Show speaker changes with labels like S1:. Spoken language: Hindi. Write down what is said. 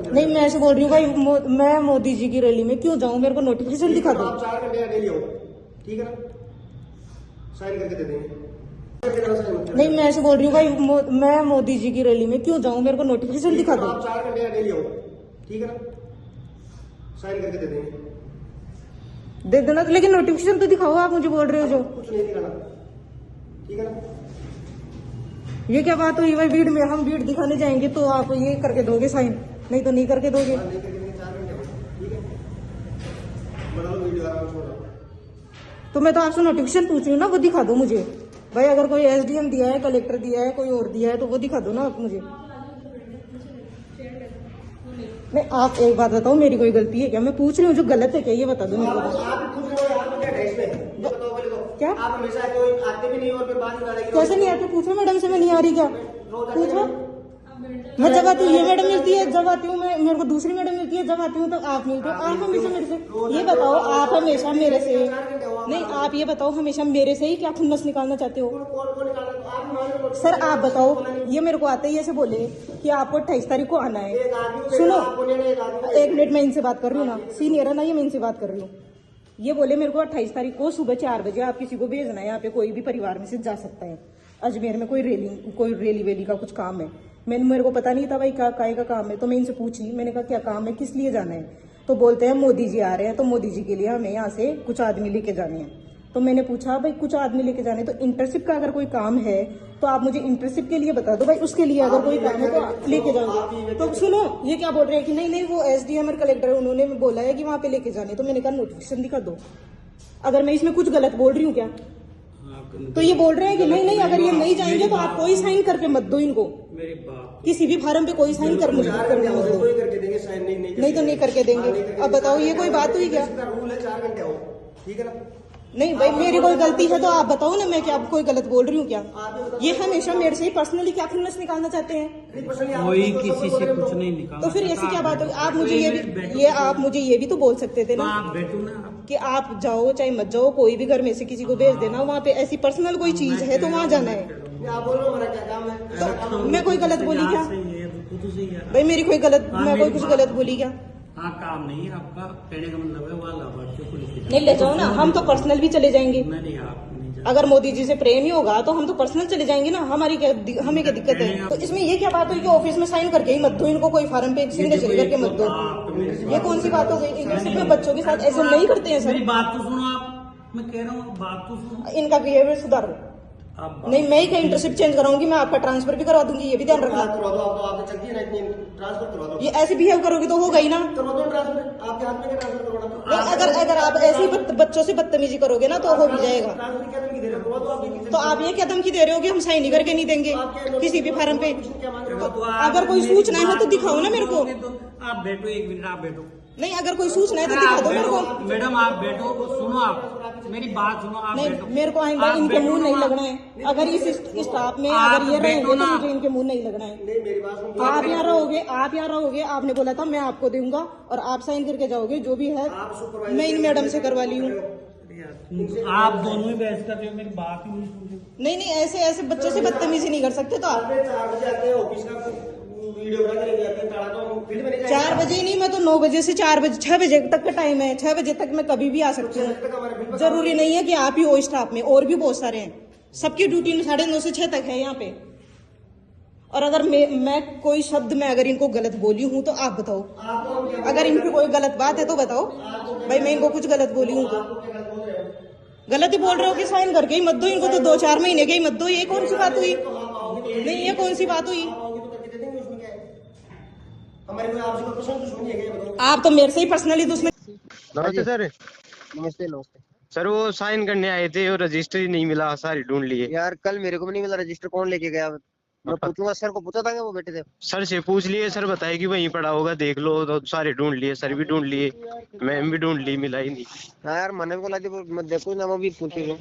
S1: नहीं, मैं ऐसे बोल रही हूँ भाई, मैं मोदी जी की रैली में क्यों जाऊँ? मेरे को नोटिफिकेशन दिखा दो।
S2: आप 4 घंटे डेली हो, ठीक है ना? साइन करके दे देंगे।
S1: नहीं, मैं ऐसे बोल रही हूँ भाई, मैं मोदी जी की रैली में क्यों जाऊँ? मेरे को नोटिफिकेशन दिखा दो।
S2: आप 4 घंटे डेली हो, ठीक है ना? साइन करके दे देंगे।
S1: दे देना, लेकिन नोटिफिकेशन तो दिखाओ। आप मुझे बोल रहे हो जो
S2: कुछ नहीं दिखाना, ठीक है ना?
S1: ये क्या बात हुई भाई? भीड़ में हम भीड़ दिखाने जाएंगे तो आप ये करके दोगे साइन, नहीं तो नहीं करके दोगे।
S2: नहीं करके देंगे, 4 घंटे हो, ठीक है? बना लो वीडियो, आराम छोड़ दो।
S1: तो मैं तो आपसे नोटिफिकेशन पूछ रही हूँ ना, वो दिखा दो मुझे भाई। अगर कोई एसडीएम दिया है, कलेक्टर दिया है, कोई और दिया है तो वो दिखा दो ना आप मुझे। नहीं, आप एक बात बताओ, मेरी कोई गलती है क्या? मैं पूछ रही हूँ, जो गलत है क्या ये बता दो मेरे को।
S2: आप पूछ रहे हो, आप क्या है इसमें? ये बताओ पहले तो।
S1: क्या?
S2: आप हमेशा आते भी नहीं और फिर बात बता रहे
S1: कैसे नहीं आते? पूछो मैडम से, मैं नहीं आ रही क्या? पूछो। मैं जब आती हूँ ये मैडम मिलती है, जब आती हूँ मैं मेरे को दूसरी मैडम मिलती है, जब आती हूँ तो आप मिलते हो। आप हमेशा मेरे से ये बताओ, आप हमेशा मेरे से नहीं, आप ये बताओ हमेशा मेरे से ही क्या खुन्नस निकालना चाहते हो? सर आप बताओ, ये मेरे को आते ही ऐसे बोले कि आपको 28 तारीख को आना है। सुनो, 1 मिनट, मैं इनसे बात कर रही हूँ ना, सीनियर है ना ये, मैं इनसे बात कर रही हूँ। ये बोले मेरे को 28 तारीख को सुबह 4 बजे आप किसी को भेजना है, यहाँ पे कोई भी परिवार में से जा सकता है। अजमेर में कोई रैली वेली का कुछ काम है। मेरे को पता नहीं था भाई काय का काम है, तो मैं इनसे पूछी, मैंने कहा क्या काम है, किस लिए जाना है? तो बोलते हैं मोदी जी आ रहे हैं, तो मोदी जी के लिए हमें यहाँ से कुछ आदमी लेके जाने हैं। तो मैंने पूछा भाई कुछ आदमी लेके जाने, तो इंटर्नशिप का अगर कोई काम है तो आप मुझे इंटर्नशिप के लिए बता दो भाई, उसके लिए अगर कोई काम है तो आप लेके जाओगे। तो सुनो, ये क्या बोल रहे हैं कि नहीं नहीं वो एसडीएम और कलेक्टर उन्होंने बोला है कि वहां पे लेके जाने। तो मैंने कहा नोटिफिकेशन दिखा दो। अगर मैं इसमें कुछ गलत बोल रही हूँ क्या? तो ये बोल रहे हैं कि नहीं नहीं, अगर ये नहीं जाएंगे तो आप कोई साइन करके मत दो इनको, किसी भी फार्म पे कोई साइन कर मत दो। नहीं तो नहीं करके देंगे। अब बताओ ये कोई बात हुई क्या?
S2: रूल है 4 घंटे हो, ठीक है ना?
S1: नहीं भाई, मेरी कोई गलती है तो आप बताओ ना, मैं क्या कोई गलत बोल रही हूँ क्या? ये हमेशा मेरे से पर्सनली क्या खुन्नस निकालना चाहते हैं?
S3: कोई किसी से कुछ नहीं निकाला।
S1: तो फिर ऐसी क्या बात हुई? आप मुझे आप मुझे ये भी तो बोल सकते थे ना
S3: आप बैठो ना,
S1: कि आप जाओ चाहे मत जाओ, कोई भी घर में से किसी को भेज देना, वहाँ पे ऐसी पर्सनल कोई चीज है तो वहाँ जाना है।
S2: आप बोल रहे हो हमारा क्या काम है?
S1: तो मैं कोई गलत बोली क्या भाई? मेरी कोई गलत, मैं कोई कुछ गलत बोली क्या?
S3: हाँ, काम नहीं है आपका, कहने का मतलब है वहाँ लाभार्थी पुलिस
S1: नहीं ले जाओ ना, हम तो पर्सनल भी चले जाएंगे।
S3: नहीं, आप नहीं जा।
S1: अगर मोदी जी से प्रेम ही होगा तो हम तो पर्सनल चले जाएंगे ना, हमारी क्या हमें क्या दिक्कत है? तो इसमें ये क्या बात हुई कि ऑफिस में साइन करके ही मत दो इनको, कोई फार्म पे सिग्नेचर करके मत दो? ये कौन सी बात हो गई? इंटर्नशिप में बच्चों के साथ ऐसे नहीं करते हैं सर।
S3: मेरी बात तो सुनो आप, मैं कह रहा हूँ बात तो सुनो।
S1: इनका बिहेवियर सुधारो। नहीं, मैं ही कहीं इंटर्नशिप चेंज कराऊंगी, मैं आपका ट्रांसफर भी करवा दूंगी, ये भी ध्यान रखना। ये ऐसे बिहेव करोगे तो होगा ही ना। अगर आप ऐसे ही बच्चों से बदतमीजी करोगे ना तो हो भी जाएगा। तो आप ये क्या धमकी दे रहे हो कि हम साइन करके नहीं देंगे किसी भी फार्म पे? अगर कोई सूचना है तो दिखाओ ना मेरे को।
S3: आप बैठो, 1 मिनट आप बैठो।
S1: नहीं, अगर कोई सूचना है तो दिखा दो मेरे को।
S3: मैडम आप बैठो, सुनो, आप मेरी बात सुनो, आप
S1: नहीं,
S3: बैठो।
S1: मेरे को आएंगे इनके मुंह नहीं लगना है। अगर इस स्टाफ में अगर ये रहेंगे तो मुझे इनके मुंह नहीं लगना है। आप यहाँ रहोगे, आपने बोला था मैं आपको दूंगा और आप साइन करके जाओगे, जो भी है मैं इन मैडम से करवा ली हूँ।
S3: आप दोनों ही बहस कर रहे हो, मेरी बात ही नहीं सुन रहे।
S1: नहीं नहीं, ऐसे बच्चों से बदतमीजी नहीं कर सकते। तो आप 4 बजे नहीं, मैं तो 9 बजे से 4 बजे 6 बजे तक का टाइम है। 6 बजे तक मैं कभी भी आ सकती हूँ। जरूरी नहीं है कि आप ही हो स्टाफ में, और भी बहुत सारे हैं। सबकी ड्यूटी 9:30 से 6 तक है यहाँ पे। और अगर मैं कोई शब्द में अगर इनको गलत बोली हूँ तो आप बताओ। अगर इनकी कोई गलत बात है तो बताओ भाई, मैं इनको कुछ गलत बोली हूँ तो? गलत ही बोल रहे हो कि साइन करके ही मत दो इनको, तो 2-4 महीने के ही मत दो। ये कौन सी बात हुई? नहीं, ये कौन सी बात हुई? आप तो मेरे से ही पर्सनली दुश्मन।
S4: नमस्ते सर।
S2: नमस्ते नमस्ते
S4: सर वो साइन करने आए थे और रजिस्टर ही नहीं मिला, सारी ढूंढ लिए
S2: यार। कल मेरे को भी नहीं मिला रजिस्टर, कौन लेके गया? मैं पूछूंगा सर को, पूछा था कि वो बैठे थे।
S4: सर से पूछ लिए, सर बताए कि वहीं पड़ा होगा, देख लो। तो सारे ढूंढ लिए, सर भी ढूंढ लिए, मैम भी ढूंढ ली, मिला ही नहीं।
S2: हाँ यार, मैंने को लगा मैं देखो ना, मैं भी पूछ रही हूँ।